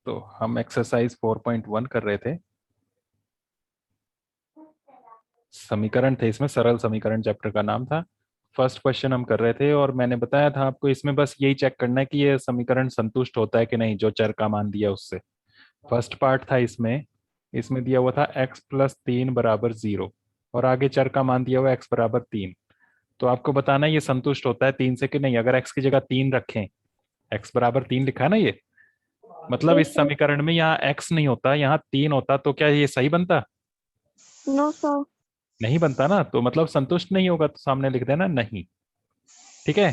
तो हम एक्सरसाइज 4.1 कर रहे थे। समीकरण थे इसमें, सरल समीकरण चैप्टर का नाम था। फर्स्ट क्वेश्चन हम कर रहे थे और मैंने बताया था आपको इसमें बस यही चेक करना है कि ये समीकरण संतुष्ट होता है कि नहीं, जो चर का मान दिया उससे। फर्स्ट पार्ट था इसमें। इसमें दिया हुआ था x+3 बराबर 0 और आगे चर का मान दिया हुआ x बराबर 3। तो आपको बताना है ये संतुष्ट होता है 3 से कि नहीं। अगर x की जगह 3 रखें, x बराबर 3 लिखा है ना, ये मतलब इस समीकरण में यहाँ x नहीं होता, यहाँ 3 होता, तो क्या ये सही बनता? No sir. नहीं बनता ना, तो मतलब संतुष्ट नहीं होगा, तो सामने लिख देना नहीं। ठीक है,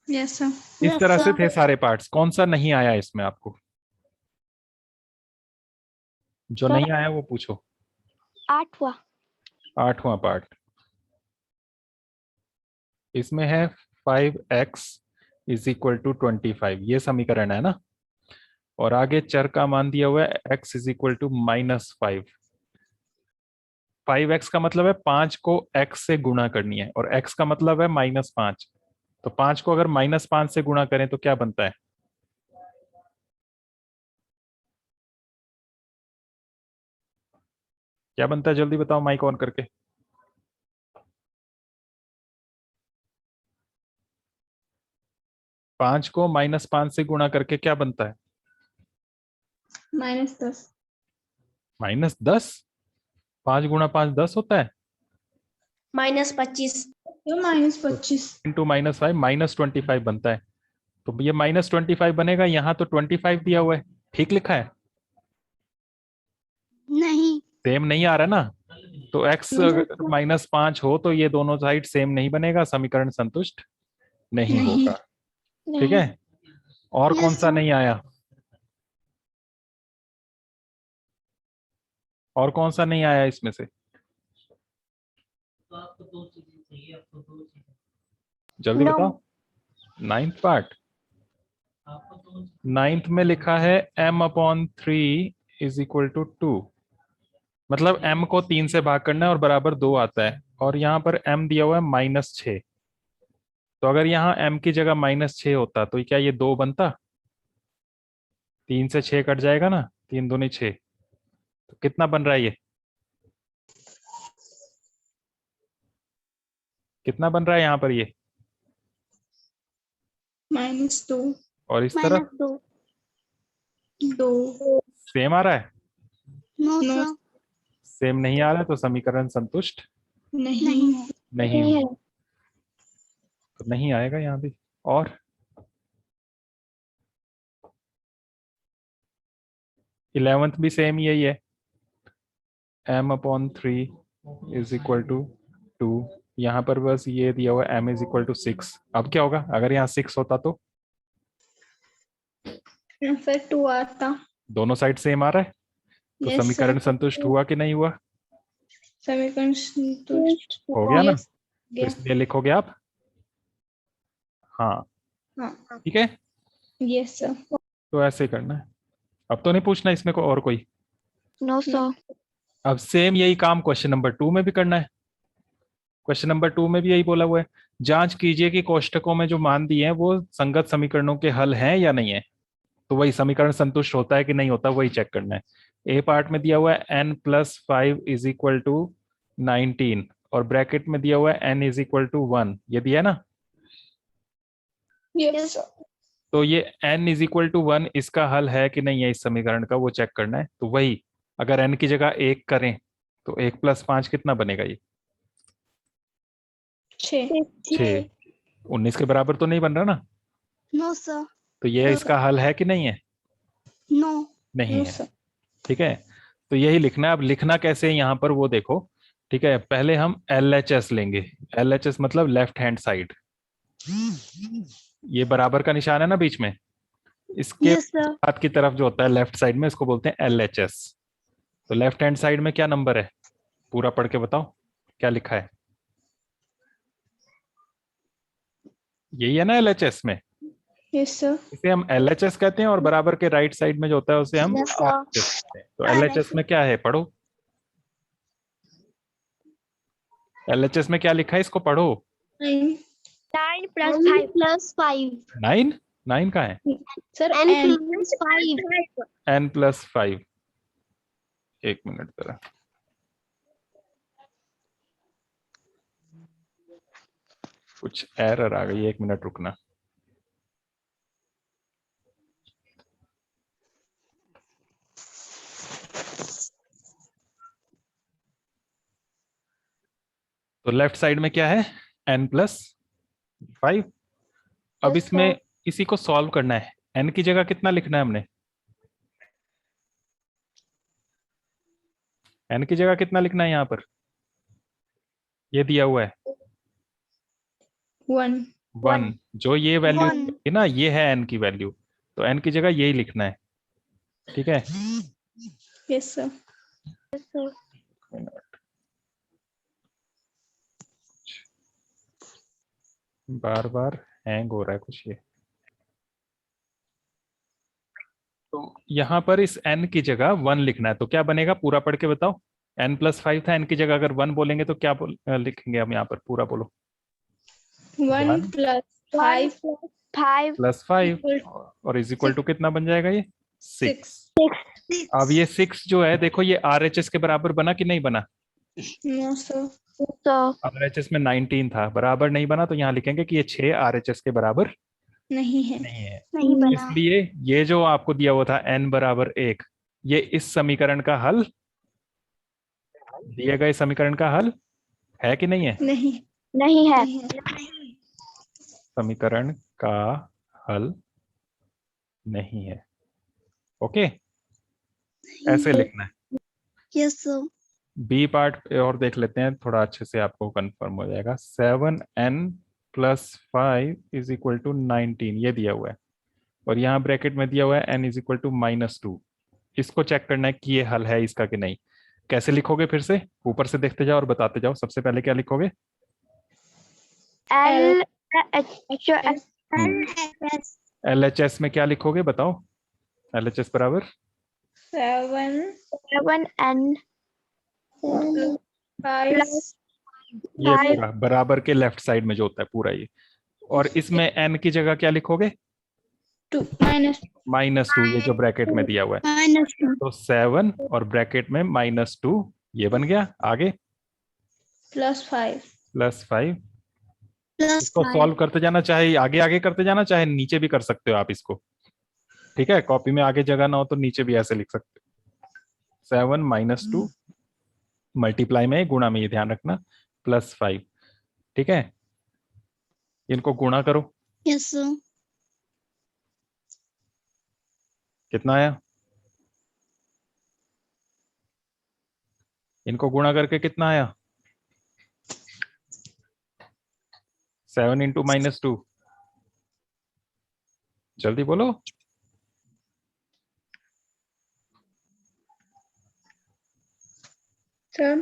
यस सर। इस तरह से थे सारे पार्ट्स। कौन सा नहीं आया इसमें आपको? जो नहीं आया वो पूछो। 8वां। 8वां पार्ट इसमें है 5x इज इक्वल टू 25, ये समीकरण है ना। और आगे चर का मान दिया हुआ है x is equal to -5। 5x का मतलब है 5 को x से गुणा करनी है और x का मतलब है -5। तो 5 को अगर -5 से गुणा करें तो क्या बनता है? क्या बनता है, जल्दी बताओ माइक ऑन करके। 5 को -5 से गुणा करके क्या बनता है? -10। -10। 5 गुणा 5 10 होता है। -25। तो -25। इंटू -5 -25 बनता है। तो ये -25 बनेगा, यहाँ तो 25 दिया हुआ है, ठीक लिखा है? नहीं। सेम नहीं आ रहा ना। तो x अगर -5 हो तो ये दोनों साइड सेम नहीं बनेगा, समीकरण संतुष्ट नहीं नहीं। होगा। ठीक है, और Yes, कौन सा sir. नहीं आया? और कौन सा नहीं आया इसमें से? जल्दी No. बताओ। 9th part. 9th में लिखा है m/3 इज इक्वल टू 2। मतलब m को 3 से भाग करना है और बराबर 2 आता है, और यहाँ पर m दिया हुआ है -6। तो अगर यहाँ m की जगह -6 होता तो क्या ये 2 बनता? 3 से 6 कट जाएगा ना, 3 दूनी 6। तो कितना बन रहा है ये? कितना बन रहा है यहाँ पर ये? -2। और इस तरफ -2. 2। सेम आ रहा है? No, No. sir. सेम नहीं आ रहा है तो समीकरण संतुष्ट नहीं। नहीं होगा। तो नहीं आएगा यहाँ भी। और 11th भी सेम यही है, m/3 इज इक्वल टू 2। यहाँ पर बस ये दिया हुआ m इज इक्वल टू 6। अब क्या होगा अगर यहाँ 6 होता तो? फिर 2 आता। दोनों साइड सेम आ रहा है, तो Yes, समीकरण sir. संतुष्ट हुआ कि नहीं हुआ? समीकरण संतुष्ट हो गया ना, Yes. तो गया। इसलिए लिखोगे आप हाँ। हाँ। ठीक है, Yes, sir. तो ऐसे करना है। अब तो नहीं पूछना इसमें को और कोई। No, sir. अब सेम यही काम क्वेश्चन नंबर 2 में भी करना है। क्वेश्चन नंबर 2 में भी यही बोला हुआ है, जांच कीजिए कि कोष्ठकों में जो मान दिए हैं वो संगत समीकरणों के हल हैं या नहीं है। तो वही समीकरण संतुष्ट होता है कि नहीं होता, वही चेक करना है। ए पार्ट में दिया हुआ है n+5 इज इक्वल टू 19 और ब्रैकेट में दिया हुआ है n इज इक्वल टू 1, ये दिया है ना। Yes, sir. तो ये n इज इक्वल टू 1 इसका हल है कि नहीं है इस समीकरण का, वो चेक करना है। तो वही अगर n की जगह 1 करें तो 1+5 कितना बनेगा ये? 6। 6। 19 के बराबर तो नहीं बन रहा ना। No, sir. तो ये इसका हल है कि नहीं है? No. नहीं No, है। sir. ठीक है, तो यही लिखना है। अब लिखना कैसे है यहाँ पर वो देखो। ठीक है, पहले हम LHS लेंगे। LHS मतलब लेफ्ट हैंड साइड। ये बराबर का निशान है ना बीच में, इसके Yes, sir. हाथ की तरफ जो होता है लेफ्ट साइड में, इसको बोलते हैं LHS। तो लेफ्ट हैंड साइड में क्या नंबर है, पूरा पढ़ के बताओ क्या लिखा है। यही है ना LHS में, Yes, sir. इसे हम LHS कहते हैं, और बराबर के राइट साइड में जो होता है उसे हम Yes, sir. RHS कहते हैं। तो LHS में क्या है, पढ़ो। LHS में क्या लिखा है, इसको पढ़ो। 9. 9 + 5 + 5. 9। 9 कहाँ है? Sir n n plus 5. n+5। एक मिनट जरा, कुछ एरर आ गई, एक मिनट रुकना। तो लेफ्ट साइड में क्या है? n+5। अब Yes, इसमें sir. इसी को सॉल्व करना है। n की जगह कितना लिखना है हमने? n की जगह कितना लिखना है यहाँ पर? ये दिया हुआ है 1. 1। जो ये वैल्यू 1. है ना, ये है n की वैल्यू, तो n की जगह यही लिखना है। ठीक है, Yes, sir. बार बार हैंग हो रहा है कुछ ये। तो यहाँ पर इस n की जगह 1 लिखना है, तो क्या बनेगा? पूरा पढ़ के बताओ। n+5 था, n की जगह अगर 1 बोलेंगे तो क्या लिखेंगे हम यहाँ पर? पूरा बोलो। 1 plus 5 5. +5 equal और इज इक्वल टू कितना बन जाएगा ये? 6। 6. अब ये 6 जो है, देखो ये RHS के बराबर बना कि नहीं बना? No, sir. So RHS में 19 था, बराबर नहीं बना, तो यहाँ लिखेंगे कि ये 6 RHS के बराबर नहीं है. नहीं है। नहीं बना. इसलिए ये जो आपको दिया हुआ था n=1, ये इस समीकरण का हल, दिए गए समीकरण का हल है कि नहीं है? नहीं. नहीं है. नहीं है. समीकरण का हल नहीं है। ओके, ऐसे लिखना है। Yes, sir. बी पार्ट और देख लेते हैं, थोड़ा अच्छे से आपको कंफर्म हो जाएगा। 7n+5 इज इक्वल टू 19, ये दिया हुआ है, और यहाँ ब्रैकेट में दिया हुआ है n इज इक्वल टू -2। इसको चेक करना है कि ये हल है इसका कि नहीं। कैसे लिखोगे? फिर से ऊपर से देखते जाओ और बताते जाओ। सबसे पहले क्या लिखोगे? L LHS में क्या लिखोगे बताओ? LHS बराबर 7 7n 5 ये पूरा बराबर के लेफ्ट साइड में जो होता है पूरा ये, और इसमें n की जगह क्या लिखोगे? 2 minus -2, ये जो ब्रैकेट में दिया हुआ है। -2. तो 7 और ब्रैकेट में -2, ये बन गया। आगे plus 5. +5। Plus इसको 5. सॉल्व करते जाना, चाहे आगे आगे करते जाना, चाहे नीचे भी कर सकते हो आप इसको। ठीक है, कॉपी में आगे जगह ना हो तो नीचे भी ऐसे लिख सकते हो। 7 - 2 मल्टीप्लाई में, गुणा में, ये ध्यान रखना, +5। ठीक है, इनको गुणा करो। Yes, sir. कितना आया? इनको गुणा करके कितना आया? 7 × -2, जल्दी बोलो। Sir,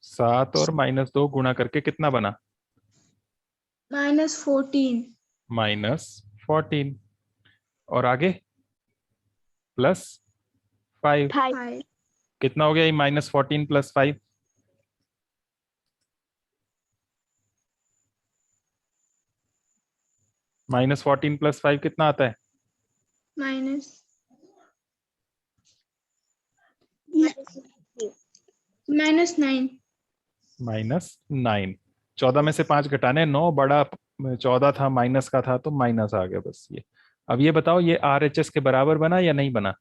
7 और -2 गुणा करके कितना बना? -14. -14। और आगे +5। 5. कितना हो गया ये? -14 + 5, -14 + 5 कितना आता है? Minus -9. -9। 14 में से 5 घटाने, 9 बड़ा 14 था, माइनस का था तो माइनस आ गया बस ये। अब ये बताओ, ये RHS के बराबर बना या नहीं बना?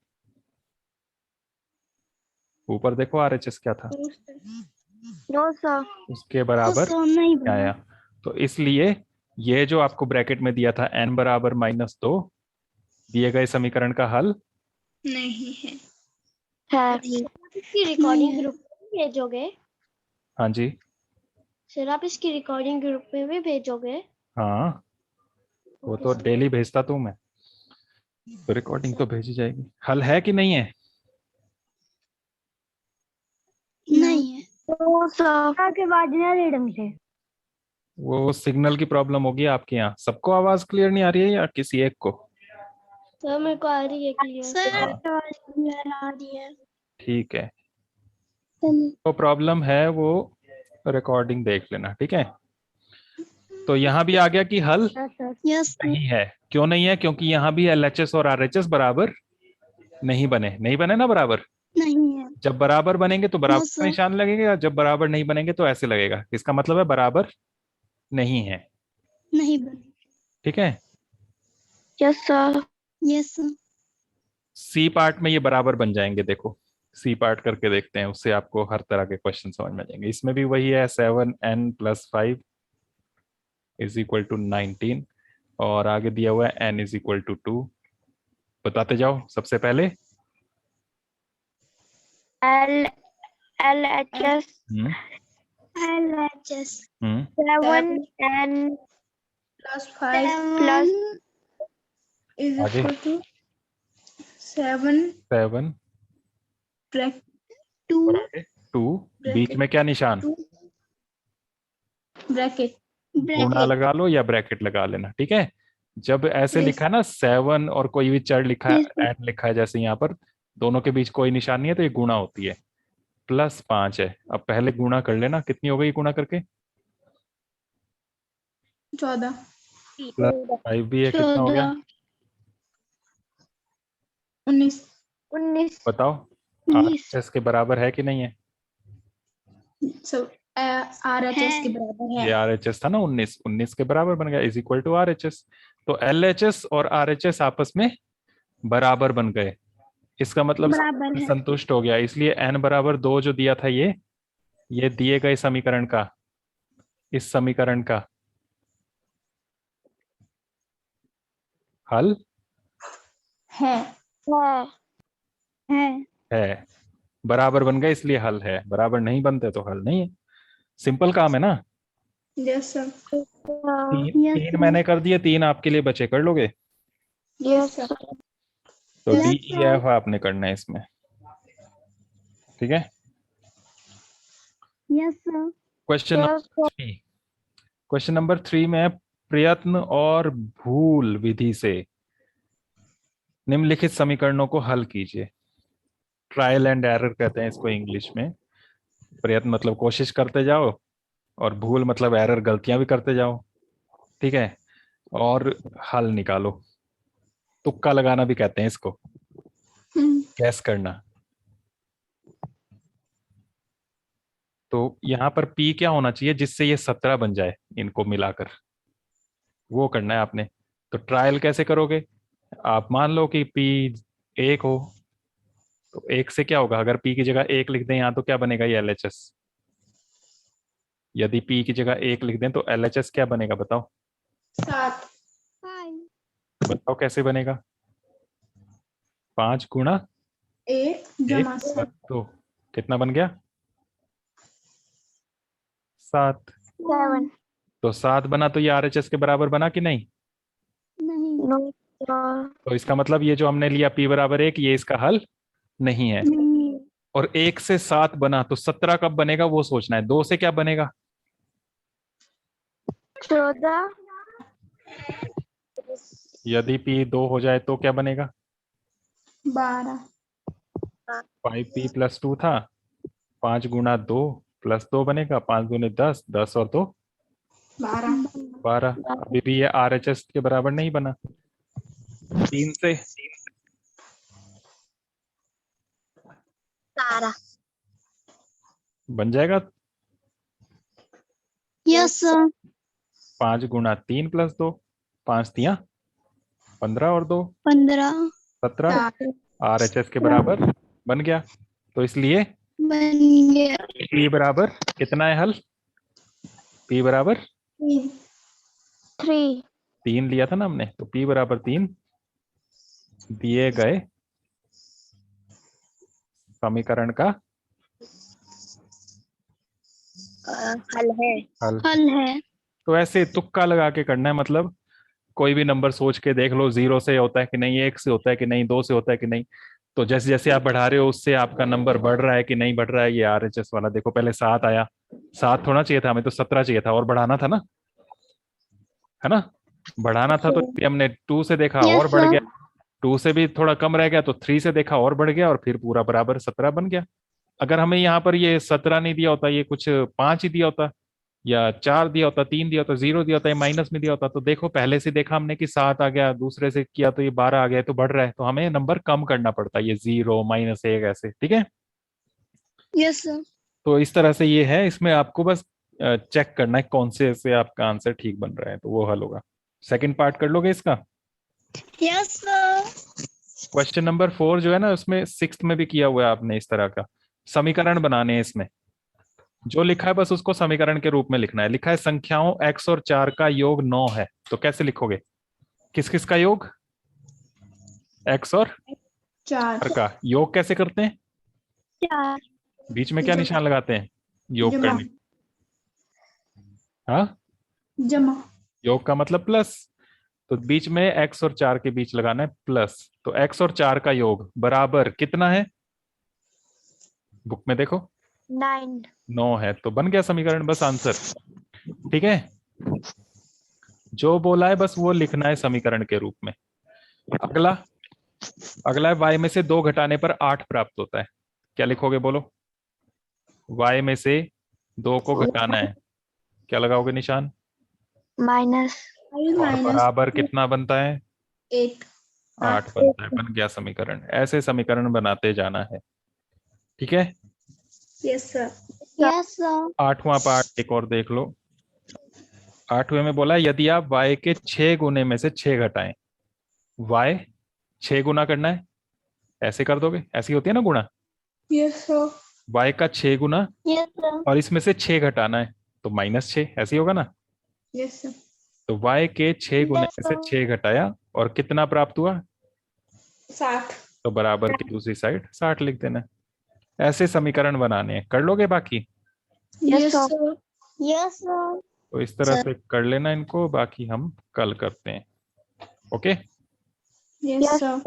ऊपर देखो RHS क्या था, No, sir. उसके बराबर तो नहीं क्या बना. आया। तो इसलिए ये जो आपको ब्रैकेट में दिया था n = -2, दिए गए समीकरण का हल नहीं है. है. इसकी रिकॉर्डिंग ग्रुप में भेजोगे? हाँ जी, सर आप इसकी रिकॉर्डिंग ग्रुप में भी भेजोगे? हाँ, वो तो डेली भेजता तू मैं, तो रिकॉर्डिंग तो भेजी जाएगी। हल है कि नहीं है? नहीं है. तो सर के बाद ना रीडम से. वो सिग्नल की प्रॉब्लम होगी आपके यहाँ। सबको आवाज क्लियर नहीं आ रही है या किसी एक को? सर मेरे को आ रही है क्लियर. सर हाँ। क्लियर आ रही है. ठीक है, तो प्रॉब्लम है वो रिकॉर्डिंग देख लेना। ठीक है, तो यहाँ भी आ गया कि हल यस नहीं है। क्यों नहीं है? क्योंकि यहाँ भी LHS और RHS बराबर नहीं बने ना बराबर। नहीं है। जब बराबर बनेंगे तो बराबर Yes, का sir. निशान लगेगा, जब बराबर नहीं बनेंगे तो ऐसे लगेगा। इसका मतलब है बराबर नहीं है। नहीं बने। ठीक है। Yes sir. Yes sir. C part में ये बराबर बन जाएंगे। देखो सी पार्ट करके देखते हैं, उससे आपको हर तरह के क्वेश्चन समझ में आ जाएंगे। इसमें भी वही है, 7n+5 = 19 और आगे दिया हुआ है n = 2। बताते जाओ सबसे पहले। L LHS hmm LHS hmm 7 and plus 5 plus is आगे equal to 7 7 bracket 2 और आगे 2। बीच में क्या निशान? 2 bracket गुणा लगा लो या ब्रैकेट लगा लेना। ठीक है। जब ऐसे Yes. लिखा है ना 7 और कोई भी चर लिखा है, Yes, sir. एंड लिखा है, जैसे यहाँ पर दोनों के बीच कोई निशान नहीं है तो ये गुणा होती है। +5 है। अब पहले गुणा कर लेना, कितनी हो गई गुणा करके? 14 +5 भी है, कितना हो गया? 19 19 बताओ RHS के बराबर है कि नहीं है? सब RHS के बराबर ये है। RHS था ना, 19 के बराबर बन गया, = RHS। तो LHS और RHS आपस में बराबर बन गए। इसका मतलब बराबर है। संतुष्ट हो गया। इसलिए n = 2 जो दिया था ये दिए गए समीकरण का, इस समीकरण का हल है है है। बराबर बन गए इसलिए हल है, बराबर नहीं बनते तो हल नहीं है। सिंपल काम है ना। Yes sir. तीन मैंने कर दिए, 3 आपके लिए बचे, कर लोगे? यस तो Yes, DEF आपने करना है इसमें। ठीक है। Yes sir. क्वेश्चन नंबर 3 में है, प्रयत्न और भूल विधि से निम्नलिखित समीकरणों को हल कीजिए। ट्रायल एंड एरर कहते हैं इसको इंग्लिश में। प्रयत्न मतलब कोशिश करते जाओ, और भूल मतलब एरर, गलतियां भी करते जाओ। ठीक है। और हल निकालो। तुक्का लगाना भी कहते हैं इसको, गैस करना। तो यहाँ पर P क्या होना चाहिए जिससे ये 17 बन जाए, इनको मिलाकर, वो करना है आपने। तो ट्रायल कैसे करोगे? आप मान लो कि P 1 हो, तो 1 से क्या होगा? अगर P की जगह 1 लिख दें यहाँ तो क्या बनेगा? ये LHS। यदि P की जगह 1 लिख दें तो LHS क्या बनेगा? बताओ 7 बताओ कैसे बनेगा? 5 गुणा 1 1 जमा प्लस 7 2 कितना बन गया? 7। 7 तो 7 बना तो ये RHS के बराबर बना कि नहीं? नहीं तो इसका मतलब ये जो हमने लिया P = 1, ये इसका हल नहीं है। और 1 से 7 बना तो 17 कब बनेगा वो सोचना है। 2 से क्या बनेगा? 14 यदि P 2 हो जाए तो क्या बनेगा? 12 5P + 2 था, 5 गुणा 2 + 2 बनेगा, 5 दूनी 10, 10 और 2 12 12। अभी भी ये RHS के बराबर नहीं बना। 3 से 12 बन जाएगा। Yes sir. 5 गुणा 3 + 2, 5 तियां 15 और 2 15 17, RHS के बराबर बन गया। तो इसलिए बन गया। P बराबर कितना है हल? P बराबर 3 3 लिया था ना हमने, तो P बराबर 3 दिए गए समीकरण का हल है। हल। हल है। तो ऐसे तुक्का लगा के करना है, मतलब कोई भी नंबर सोच के देख लो, 0 से होता है कि नहीं, 1 से होता है कि नहीं, 2 से होता है कि नहीं। तो जैसे जैसे आप बढ़ा रहे हो उससे आपका नंबर बढ़ रहा है कि नहीं बढ़ रहा है। ये RHS वाला देखो, पहले 7 आया, 7 थोड़ा चाहिए था हमें, तो 17 चाहिए था, और बढ़ाना था ना, है ना? बढ़ाना था, तो हमने 2 से देखा और बढ़ गया, 2 से भी थोड़ा कम रह गया तो 3 से देखा और बढ़ गया, और फिर पूरा बराबर 17 बन गया। अगर हमें यहाँ पर ये 17 नहीं दिया होता, ये कुछ 5 ही दिया होता, या 4 दिया होता, 3 दिया होता, 0 दिया होता, या माइनस में दिया होता, तो देखो पहले से देखा हमने कि 7 आ गया, दूसरे से किया तो ये 12 आ गया, तो बढ़ रहा है, तो हमें नंबर कम करना पड़ता है, ये 0 -1 ऐसे, ठीक है। Yes sir. तो इस तरह से ये है, इसमें आपको बस चेक करना है कौन से से आपका आंसर ठीक बन रहा है, तो वो हल होगा। सेकंड पार्ट कर लोगे इसका। Yes sir. क्वेश्चन नंबर 4 जो है ना, उसमें 6th में भी किया हुआ है आपने इस तरह का समीकरण बनाने हैं। इसमें जो लिखा है बस उसको समीकरण के रूप में लिखना है। लिखा है संख्याओं x और 4 का योग 9 है, तो कैसे लिखोगे? किस किस का योग? x और 4 4 का योग कैसे करते हैं? 4 बीच में क्या निशान लगाते हैं योग जमा करने? हाँ, जमा योग का मतलब प्लस, तो बीच में x और 4 के बीच लगाना है प्लस। तो x और 4 का योग बराबर कितना है? बुक में देखो 9 है, तो बन गया समीकरण, बस आंसर। ठीक है, जो बोला है बस वो लिखना है समीकरण के रूप में। अगला अगला है y में से 2 घटाने पर 8 प्राप्त होता है। क्या लिखोगे बोलो? y में से 2 को घटाना है, क्या लगाओगे निशान? माइनस। और बराबर कितना बनता है? 8 8 बनता है। बन गया समीकरण। ऐसे समीकरण बनाते जाना है, ठीक है। Yes sir. Yes sir. 8वां पार्ट एक और देख लो। 8वें में बोला यदि आप y के 6 गुने में से 6 घटाएं, y 6 गुना करना है, ऐसे कर दोगे, ऐसी होती है ना गुणा, यस सर। y का 6 गुना यस सर। और इसमें से 6 घटाना है, तो -6, ऐसे ही होगा ना। Yes sir. तो y के 6 गुने में से 6 घटाया और कितना प्राप्त हुआ? 7 तो बराबर की दूसरी साइड 60 लिख देना। ऐसे समीकरण बनाने हैं, कर लोगे बाकी? Yes sir. Yes sir. तो इस तरह से कर लेना इनको, बाकी हम कल करते हैं। ओके। Yes sir.